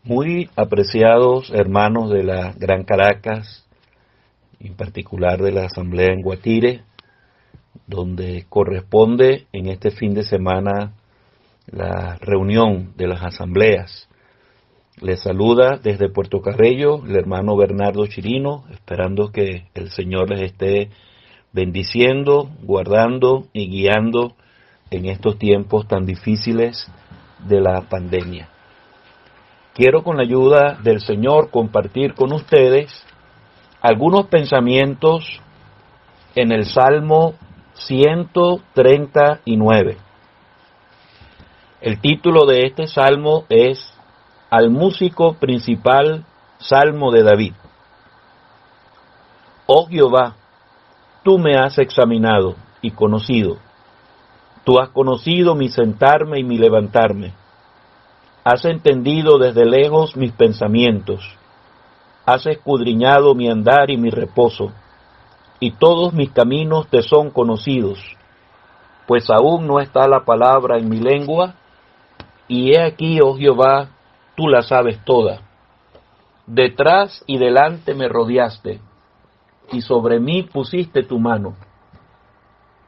Muy apreciados hermanos de la Gran Caracas, en particular de la Asamblea en Guatire, donde corresponde en este fin de semana la reunión de las asambleas. Les saluda desde Puerto Carreño el hermano Bernardo Chirino, esperando que el Señor les esté bendiciendo, guardando y guiando en estos tiempos tan difíciles de la pandemia. Quiero con la ayuda del Señor compartir con ustedes algunos pensamientos en el Salmo 139. El título de este salmo es Al músico principal, Salmo de David. Oh Jehová, tú me has examinado y conocido. Tú has conocido mi sentarme y mi levantarme. Has entendido desde lejos mis pensamientos. Has escudriñado mi andar y mi reposo, y todos mis caminos te son conocidos. Pues aún no está la palabra en mi lengua, y he aquí, oh Jehová, tú la sabes toda. Detrás y delante me rodeaste, y sobre mí pusiste tu mano.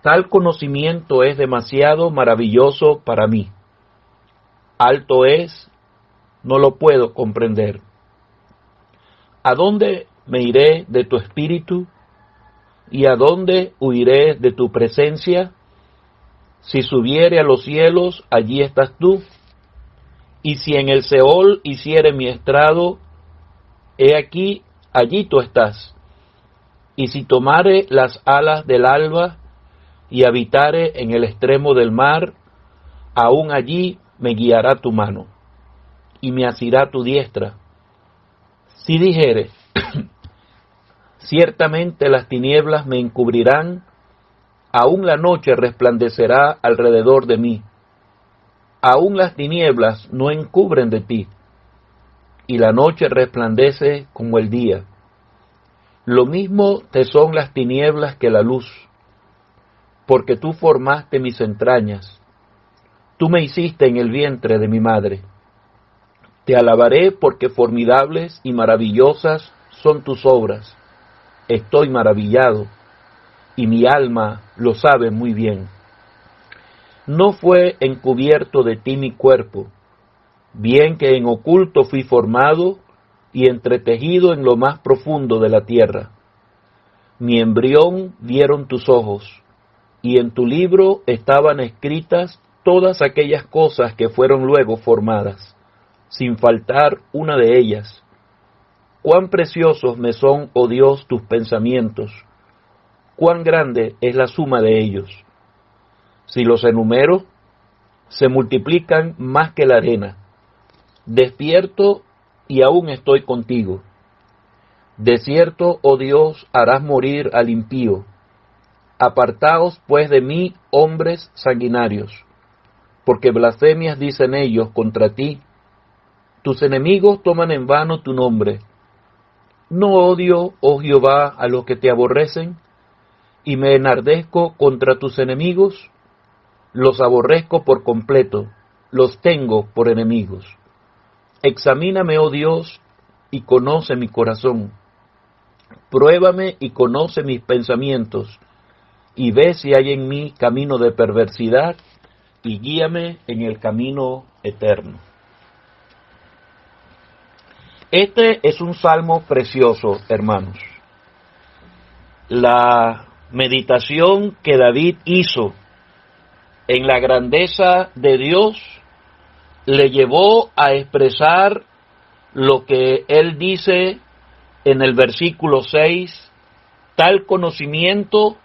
Tal conocimiento es demasiado maravilloso para mí. Alto es, no lo puedo comprender. ¿A dónde me iré de tu espíritu? ¿Y a dónde huiré de tu presencia? Si subiere a los cielos, allí estás tú. Y si en el Seol hiciere mi estrado, he aquí, allí tú estás. Y si tomare las alas del alba, y habitare en el extremo del mar, aún allí me guiará tu mano, y me asirá tu diestra. Si dijere, ciertamente las tinieblas me encubrirán, aún la noche resplandecerá alrededor de mí. Aún las tinieblas no encubren de ti, y la noche resplandece como el día. Lo mismo te son las tinieblas que la luz, porque tú formaste mis entrañas. Tú me hiciste en el vientre de mi madre. Te alabaré porque formidables y maravillosas son tus obras. Estoy maravillado, y mi alma lo sabe muy bien. No fue encubierto de ti mi cuerpo, bien que en oculto fui formado y entretejido en lo más profundo de la tierra. Mi embrión vieron tus ojos, y en tu libro estaban escritas todas aquellas cosas que fueron luego formadas, sin faltar una de ellas. Cuán preciosos me son, oh Dios, tus pensamientos, cuán grande es la suma de ellos. Si los enumero, se multiplican más que la arena. Despierto y aún estoy contigo. De cierto, oh Dios, harás morir al impío. Apartaos pues de mí, hombres sanguinarios, porque blasfemias dicen ellos contra ti. Tus enemigos toman en vano tu nombre. ¿No odio, oh Jehová, a los que te aborrecen? ¿Y me enardezco contra tus enemigos? Los aborrezco por completo, los tengo por enemigos. Examíname, oh Dios, y conoce mi corazón. Pruébame y conoce mis pensamientos, y ve si hay en mí camino de perversidad, y guíame en el camino eterno. Este es un salmo precioso, hermanos. La meditación que David hizo en la grandeza de Dios le llevó a expresar lo que él dice en el versículo 6, tal conocimiento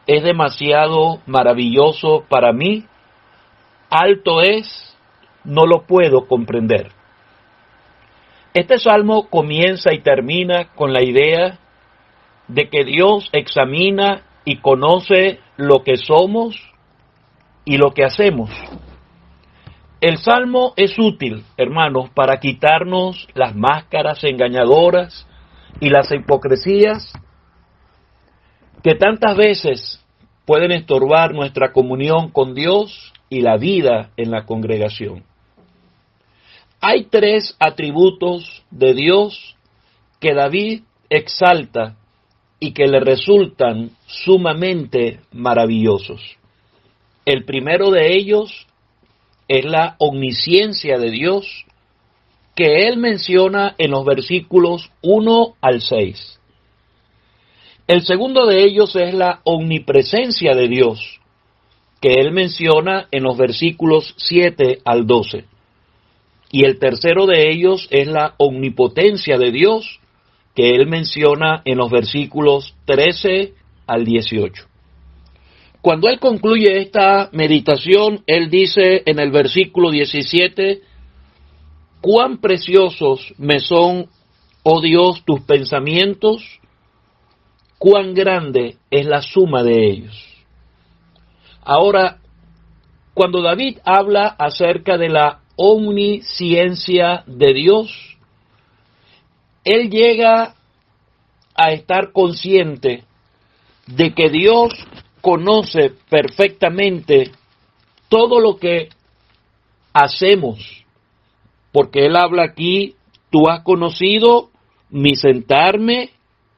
es demasiado maravilloso para mí, alto es, no lo puedo comprender. Este salmo comienza y termina con la idea de que Dios examina y conoce lo que somos y lo que hacemos. El salmo es útil, hermanos, para quitarnos las máscaras engañadoras y las hipocresías que tantas veces pueden estorbar nuestra comunión con Dios y la vida en la congregación. Hay tres atributos de Dios que David exalta y que le resultan sumamente maravillosos. El primero de ellos es la omnisciencia de Dios, que él menciona en los versículos 1 al 6. El segundo de ellos es la omnipresencia de Dios, que él menciona en los versículos 7 al 12. Y el tercero de ellos es la omnipotencia de Dios, que él menciona en los versículos 13 al 18. Cuando él concluye esta meditación, él dice en el versículo 17, «Cuán preciosos me son, oh Dios, tus pensamientos, cuán grande es la suma de ellos». Ahora, cuando David habla acerca de la omnisciencia de Dios, él llega a estar consciente de que Dios conoce perfectamente todo lo que hacemos, porque él habla aquí, tú has conocido mi sentarme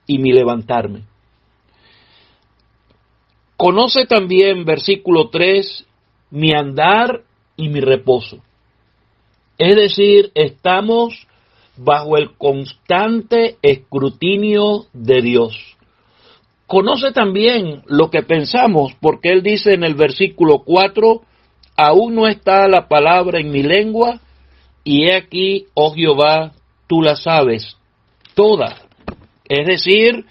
y mi levantarme. Conoce también, versículo 3, mi andar y mi reposo. Es decir, estamos bajo el constante escrutinio de Dios. Conoce también lo que pensamos, porque él dice en el versículo 4, aún no está la palabra en mi lengua, y he aquí, oh Jehová, tú la sabes toda. Es decir,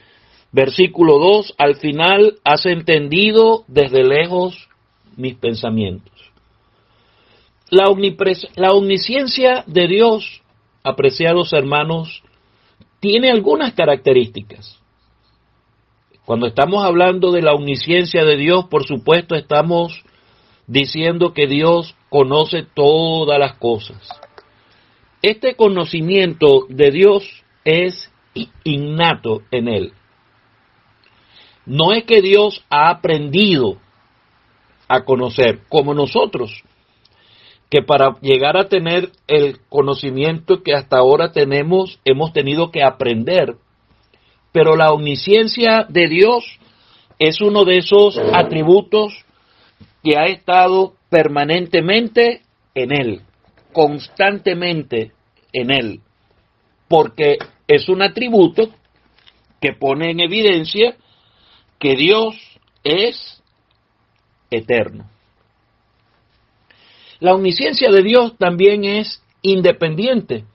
versículo 2, al final has entendido desde lejos mis pensamientos. La omnisciencia de Dios, apreciados hermanos, tiene algunas características. Cuando estamos hablando de la omnisciencia de Dios, por supuesto estamos diciendo que Dios conoce todas las cosas. Este conocimiento de Dios es innato en él. No es que Dios ha aprendido a conocer, como nosotros, que para llegar a tener el conocimiento que hasta ahora tenemos, hemos tenido que aprender. Pero la omnisciencia de Dios es uno de esos atributos que ha estado permanentemente en Él, constantemente en Él, porque es un atributo que pone en evidencia que Dios es eterno. La omnisciencia de Dios también es independiente,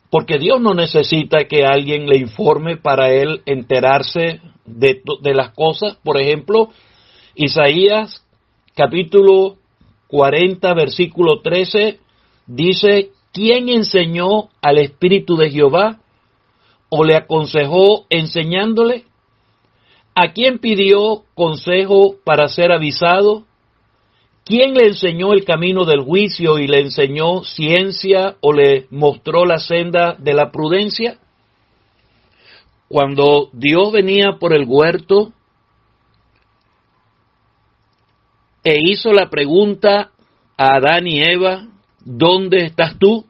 porque Dios no necesita que alguien le informe para él enterarse de las cosas. Por ejemplo, Isaías capítulo 40, versículo 13, dice, ¿quién enseñó al Espíritu de Jehová o le aconsejó enseñándole? ¿A quién pidió consejo para ser avisado? ¿Quién le enseñó el camino del juicio y le enseñó ciencia o le mostró la senda de la prudencia? Cuando Dios venía por el huerto e hizo la pregunta a Adán y Eva, ¿dónde estás tú?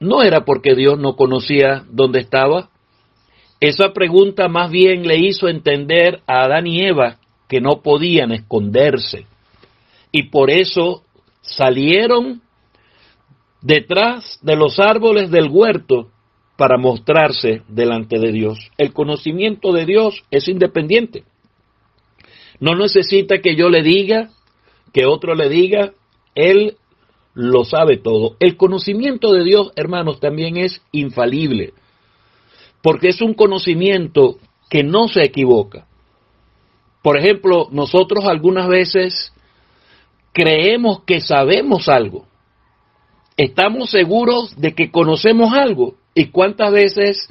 No era porque Dios no conocía dónde estaba. Esa pregunta más bien le hizo entender a Adán y Eva que no podían esconderse. Y por eso salieron detrás de los árboles del huerto para mostrarse delante de Dios. El conocimiento de Dios es independiente. No necesita que yo le diga, que otro le diga, Él lo sabe todo. El conocimiento de Dios, hermanos, también es infalible, porque es un conocimiento que no se equivoca. Por ejemplo, nosotros algunas veces creemos que sabemos algo. Estamos seguros de que conocemos algo. ¿Y cuántas veces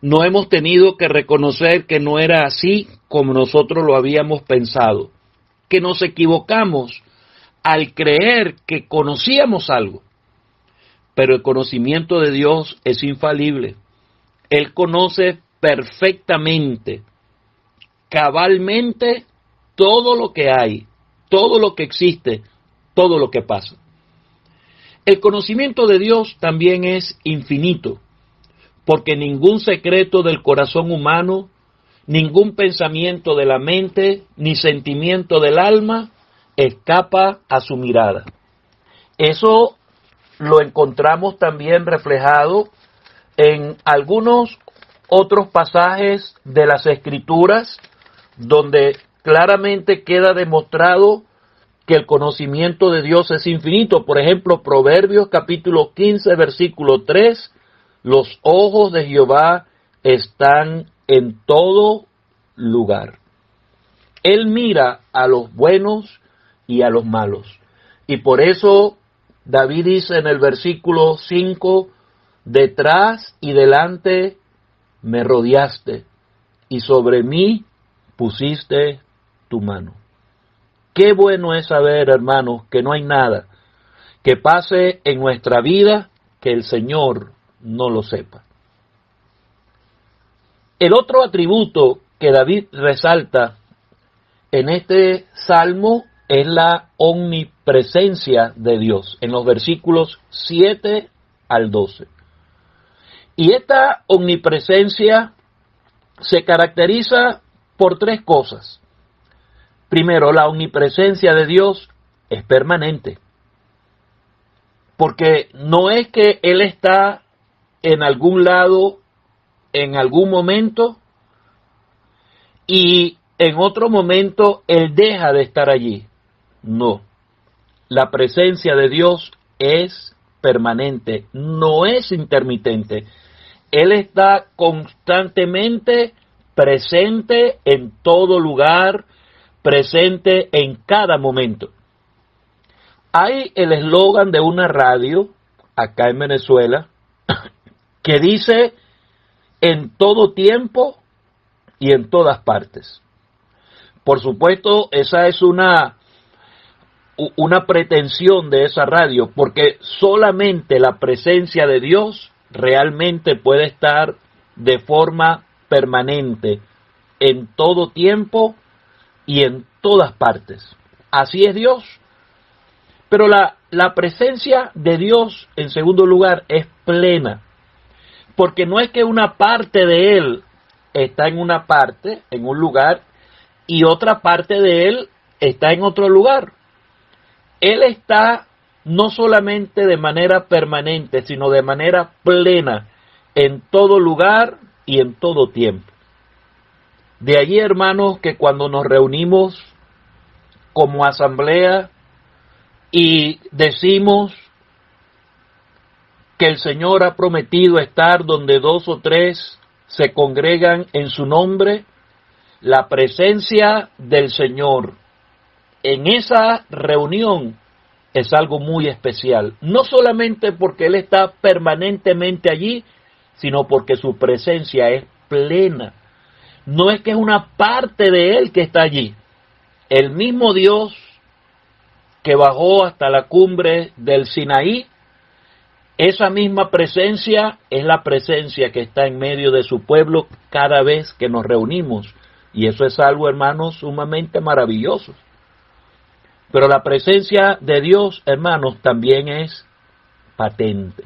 no hemos tenido que reconocer que no era así como nosotros lo habíamos pensado? Que nos equivocamos al creer que conocíamos algo. Pero el conocimiento de Dios es infalible. Él conoce perfectamente, cabalmente, todo lo que hay, todo lo que existe, todo lo que pasa. El conocimiento de Dios también es infinito, porque ningún secreto del corazón humano, ningún pensamiento de la mente, ni sentimiento del alma escapa a su mirada. Eso lo encontramos también reflejado en algunos otros pasajes de las Escrituras, donde claramente queda demostrado que el conocimiento de Dios es infinito. Por ejemplo, Proverbios capítulo 15, versículo 3, los ojos de Jehová están en todo lugar. Él mira a los buenos y a los malos. Y por eso David dice en el versículo 5, detrás y delante me rodeaste, y sobre mí pusiste tu mano. Qué bueno es saber, hermanos, que no hay nada que pase en nuestra vida que el Señor no lo sepa. El otro atributo que David resalta en este salmo es la omnipresencia de Dios, en los versículos 7 al 12. Y esta omnipresencia se caracteriza por tres cosas. Primero, la omnipresencia de Dios es permanente, porque no es que Él está en algún lado, en algún momento, y en otro momento Él deja de estar allí. No, la presencia de Dios es permanente, no es intermitente. Él está constantemente presente en todo lugar, presente en cada momento. Hay el eslogan de una radio, acá en Venezuela, que dice en todo tiempo y en todas partes. Por supuesto, esa es una pretensión de esa radio, porque solamente la presencia de Dios realmente puede estar de forma permanente en todo tiempo y en todas partes. Así es Dios. Pero la presencia de Dios, en segundo lugar, es plena, porque no es que una parte de Él está en una parte, en un lugar, y otra parte de Él está en otro lugar. Él está no solamente de manera permanente, sino de manera plena en todo lugar y en todo tiempo. De allí, hermanos, que cuando nos reunimos como asamblea y decimos que el Señor ha prometido estar donde dos o tres se congregan en su nombre, la presencia del Señor en esa reunión es algo muy especial. No solamente porque Él está permanentemente allí, sino porque su presencia es plena. No es que es una parte de Él que está allí. El mismo Dios que bajó hasta la cumbre del Sinaí, esa misma presencia es la presencia que está en medio de su pueblo cada vez que nos reunimos. Y eso es algo, hermanos, sumamente maravilloso. Pero la presencia de Dios, hermanos, también es patente.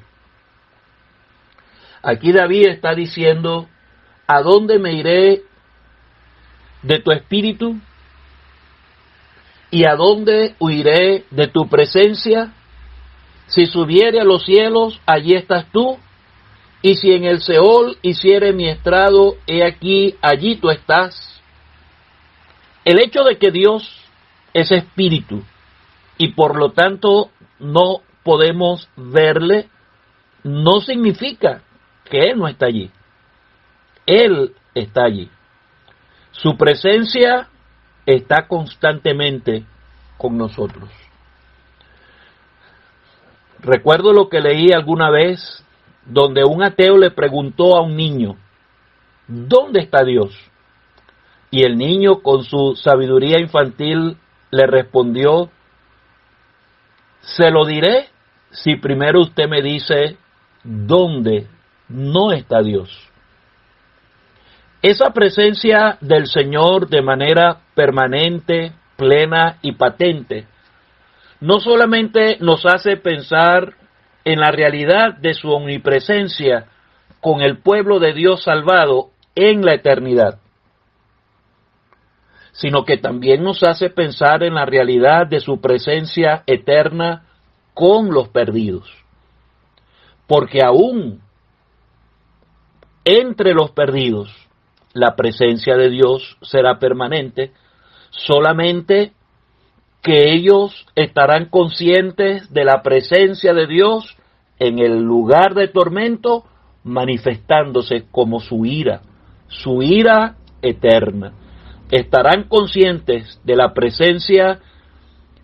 Aquí David está diciendo, ¿a dónde me iré de tu espíritu? ¿Y a dónde huiré de tu presencia? Si subiere a los cielos, allí estás tú. Y si en el Seol hiciere mi estrado, he aquí, allí tú estás. El hecho de que Dios es espíritu y por lo tanto no podemos verle, no significa que Él no está allí. Él está allí. Su presencia está constantemente con nosotros. Recuerdo lo que leí alguna vez, donde un ateo le preguntó a un niño, ¿dónde está Dios? Y el niño, con su sabiduría infantil, le respondió, se lo diré si primero usted me dice dónde no está Dios. Esa presencia del Señor de manera permanente, plena y patente, no solamente nos hace pensar en la realidad de su omnipresencia con el pueblo de Dios salvado en la eternidad, sino que también nos hace pensar en la realidad de su presencia eterna con los perdidos. Porque aún entre los perdidos, la presencia de Dios será permanente, solamente que ellos estarán conscientes de la presencia de Dios en el lugar de tormento, manifestándose como su ira eterna. Estarán conscientes de la presencia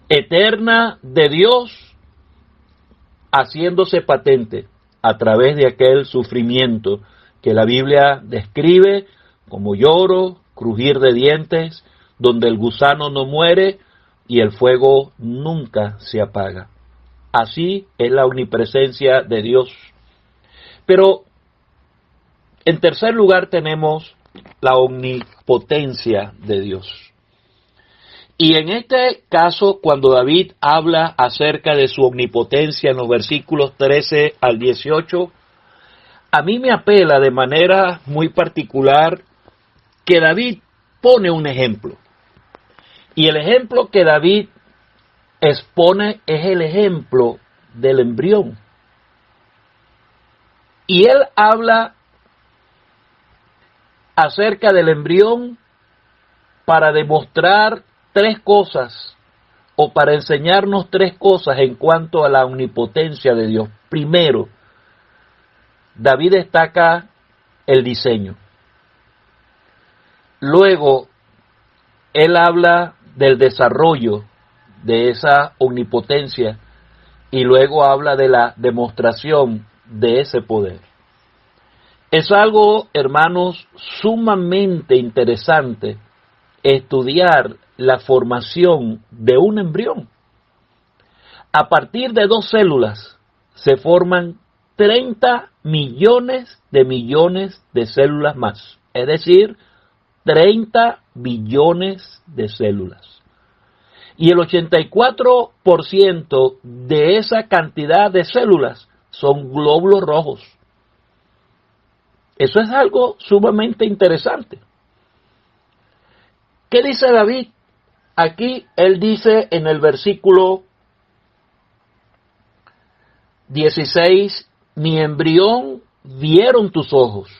eterna de Dios, haciéndose patente a través de aquel sufrimiento que la Biblia describe como lloro, crujir de dientes, donde el gusano no muere y el fuego nunca se apaga. Así es la omnipresencia de Dios. Pero en tercer lugar tenemos la omnipotencia de Dios. Y en este caso, cuando David habla acerca de su omnipotencia en los versículos 13 al 18, a mí me apela de manera muy particular que David pone un ejemplo. Y el ejemplo que David expone es el ejemplo del embrión. Y él habla acerca del embrión para demostrar tres cosas, o para enseñarnos tres cosas en cuanto a la omnipotencia de Dios. Primero, David destaca el diseño. Luego, él habla del desarrollo de esa omnipotencia y luego habla de la demostración de ese poder. Es algo, hermanos, sumamente interesante estudiar la formación de un embrión. A partir de 2 células se forman 30 millones de células más, es decir, 30 billones de células. Y el 84% de esa cantidad de células son glóbulos rojos. Eso es algo sumamente interesante. ¿Qué dice David? Aquí él dice en el versículo 16, mi embrión vieron tus ojos,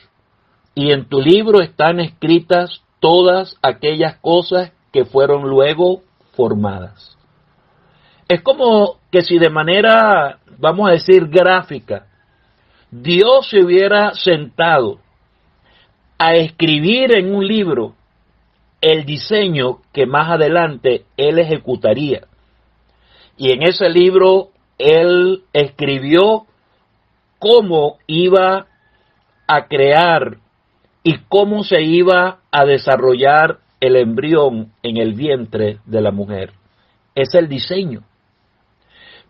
y en tu libro están escritas todas aquellas cosas que fueron luego formadas. Es como que si de manera, vamos a decir, gráfica, Dios se hubiera sentado a escribir en un libro el diseño que más adelante él ejecutaría. Y en ese libro él escribió cómo iba a crear y cómo se iba a desarrollar el embrión en el vientre de la mujer. Es el diseño.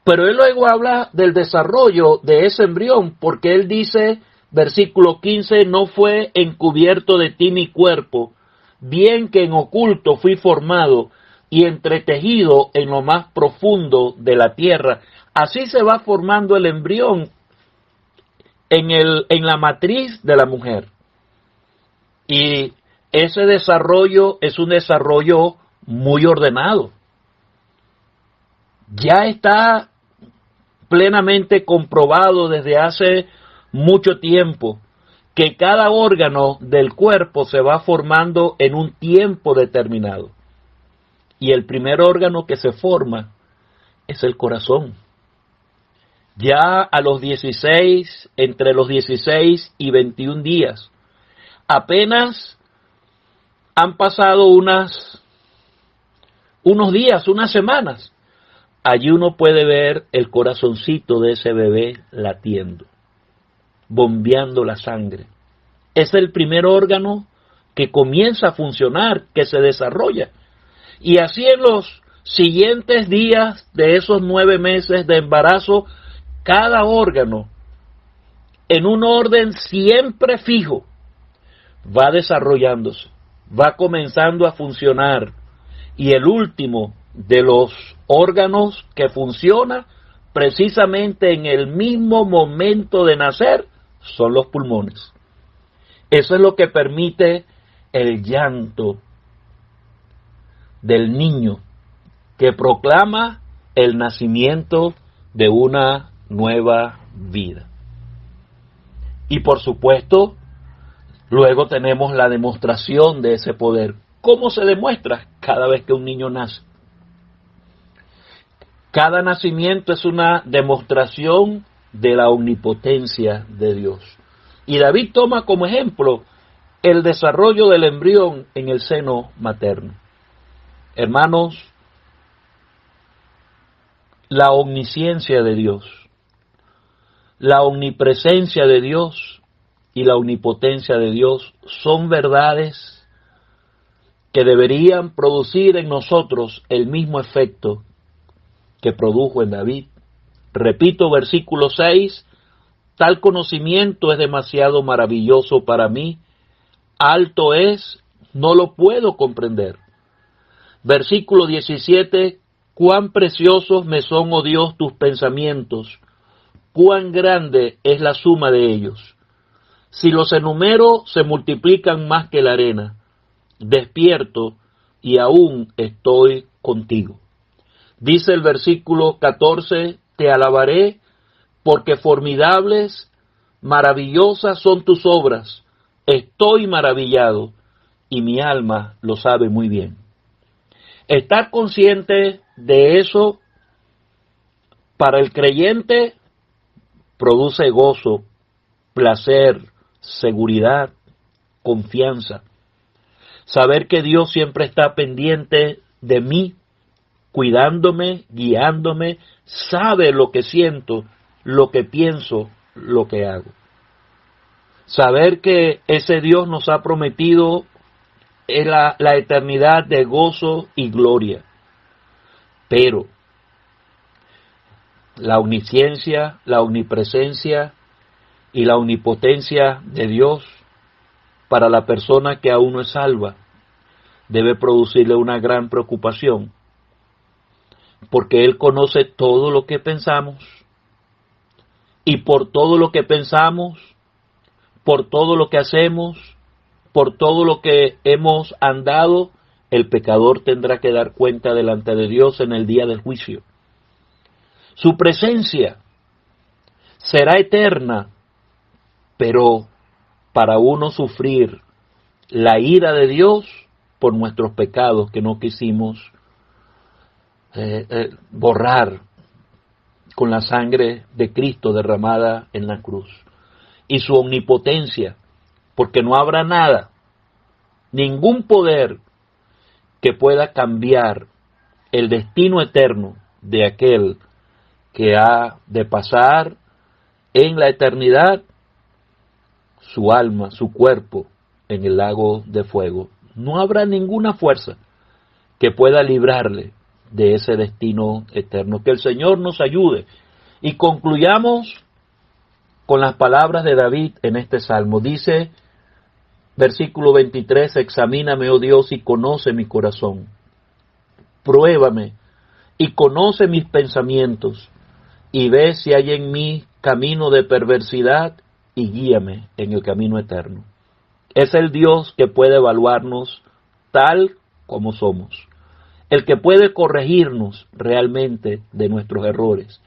Pero él luego habla del desarrollo de ese embrión, porque él dice, versículo 15, no fue encubierto de ti mi cuerpo, bien que en oculto fui formado y entretejido en lo más profundo de la tierra. Así se va formando el embrión en la matriz de la mujer. Y ese desarrollo es un desarrollo muy ordenado. Ya está plenamente comprobado desde hace mucho tiempo que cada órgano del cuerpo se va formando en un tiempo determinado. Y el primer órgano que se forma es el corazón. Ya a los 16, entre los 16 y 21 días, apenas han pasado unos días, unas semanas, allí uno puede ver el corazoncito de ese bebé latiendo, bombeando la sangre. Es el primer órgano que comienza a funcionar, que se desarrolla. Y así en los siguientes días de esos 9 meses de embarazo, cada órgano, en un orden siempre fijo, va desarrollándose, va comenzando a funcionar. Y el último de los órganos que funciona precisamente en el mismo momento de nacer, son los pulmones. Eso es lo que permite el llanto del niño que proclama el nacimiento de una nueva vida. Y por supuesto, luego tenemos la demostración de ese poder. ¿Cómo se demuestra? Cada vez que un niño nace. Cada nacimiento es una demostración de la omnipotencia de Dios. Y David toma como ejemplo el desarrollo del embrión en el seno materno. Hermanos, la omnisciencia de Dios, la omnipresencia de Dios y la omnipotencia de Dios son verdades que deberían producir en nosotros el mismo efecto que produjo en David. Repito, versículo 6, tal conocimiento es demasiado maravilloso para mí, alto es, no lo puedo comprender. Versículo 17, cuán preciosos me son, oh Dios, tus pensamientos, cuán grande es la suma de ellos. Si los enumero, se multiplican más que la arena. Despierto y aún estoy contigo. Dice el versículo 14, te alabaré porque formidables, maravillosas son tus obras. Estoy maravillado y mi alma lo sabe muy bien. Estar consciente de eso para el creyente produce gozo, placer, seguridad, confianza. Saber que Dios siempre está pendiente de mí, cuidándome, guiándome, sabe lo que siento, lo que pienso, lo que hago. Saber que ese Dios nos ha prometido la eternidad de gozo y gloria. Pero la omnisciencia, la omnipresencia y la omnipotencia de Dios para la persona que aún no es salva debe producirle una gran preocupación, porque Él conoce todo lo que pensamos, y por todo lo que pensamos, por todo lo que hacemos, por todo lo que hemos andado, el pecador tendrá que dar cuenta delante de Dios en el día del juicio. Su presencia será eterna, pero para uno sufrir la ira de Dios por nuestros pecados que no quisimos borrar con la sangre de Cristo derramada en la cruz. Y su omnipotencia, porque no habrá nada, ningún poder que pueda cambiar el destino eterno de aquel que ha de pasar en la eternidad su alma, su cuerpo en el lago de fuego. No habrá ninguna fuerza que pueda librarle de ese destino eterno. Que el Señor nos ayude. Y concluyamos con las palabras de David en este salmo. Dice, versículo 23, examíname, oh Dios, y conoce mi corazón. Pruébame y conoce mis pensamientos, y ve si hay en mí camino de perversidad, y guíame en el camino eterno. Es el Dios que puede evaluarnos tal como somos, el que puede corregirnos realmente de nuestros errores,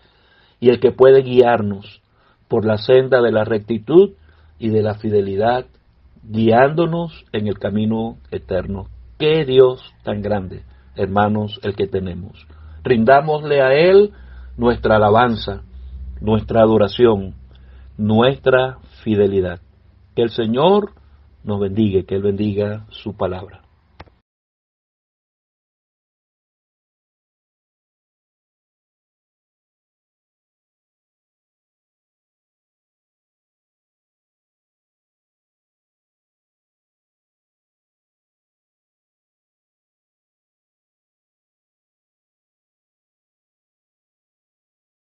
y el que puede guiarnos por la senda de la rectitud y de la fidelidad, guiándonos en el camino eterno. ¡Qué Dios tan grande, hermanos, el que tenemos! Rindámosle a Él nuestra alabanza, nuestra adoración, nuestra fidelidad. Que el Señor nos bendiga, que Él bendiga su palabra.